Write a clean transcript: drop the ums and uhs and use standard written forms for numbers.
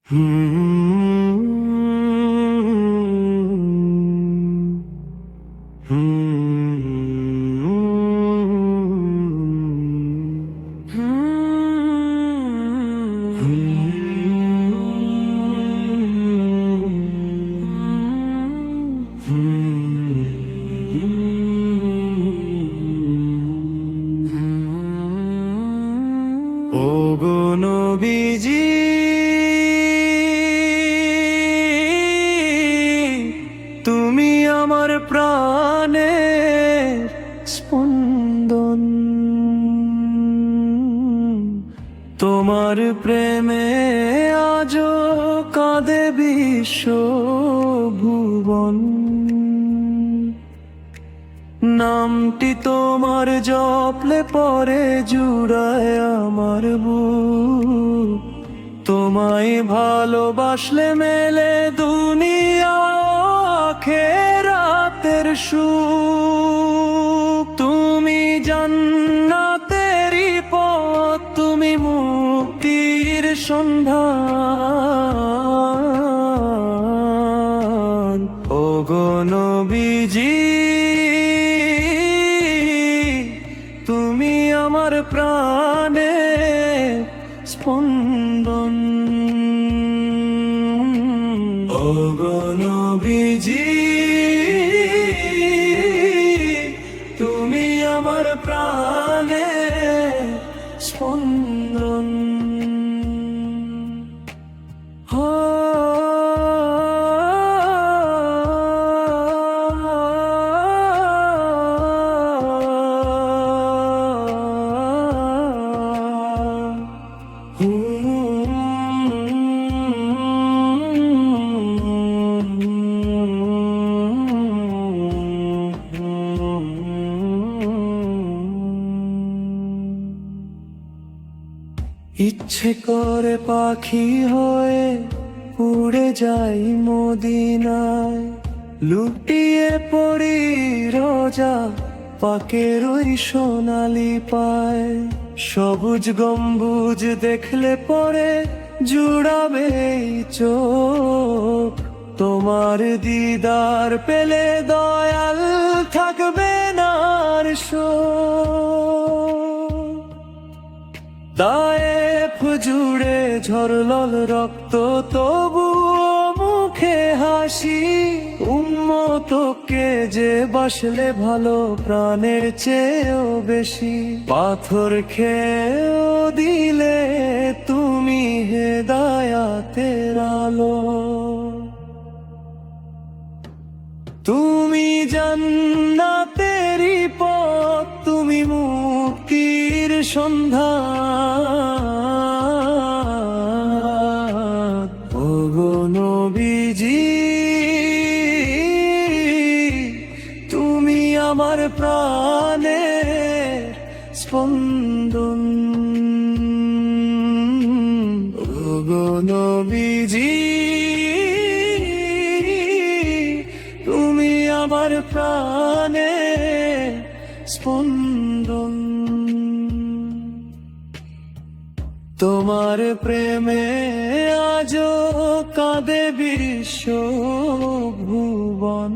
ওগো নবীজি, তুমি আমার প্রাণের স্পন্দন। তোমার প্রেমে আজও কাঁদে বিশ্ব ভুবন। নামটি তোমার জপলে পরে জুড়ায় আমার বুক। তোমায় ভালোবাসলে মেলে দুনিয়া আখিরাতের সুখ। তুমি জান্নাতেরই পথ, তুমি মুক্তির সন্ধান। ওগো নবীজি, তুমি আমার প্রাণে স্পন্দন। ওগো নবীজি, তুমি আমার প্রাণে স্পন্দন। ইচ্ছে করে পাখি হয়ে উড়ে যাই মদিনায়, লুটিয়ে পড়ি রোজা পাকের ওই সোনালি পায়। সবুজ গম্বুজ দেখলে পরে জুড়াবে এই চোখ। তোমার দিদার পেলে দয়াল থাকবে না আর শোক। তায়েফ জুড়ে ঝরলল রক্ত, তবুও মুখে হাসি। উম্মতকে যে বাসলে ভালো, প্রাণের চেয়েও বেশি। পাথর খেয়েও দিলে তুমি হেদায়াতের আলো। তুমি জান্নাতেরই পথ, তুমি মুক্তির সন্ধান। ওগো নবীজি, তুমি আমার প্রাণের স্পন্দন। ওগো নবীজি, তুমি আমার প্রাণের স্পন্দন। তোমার প্রেমে আজও কাঁদে বিশ্ব ভুবন।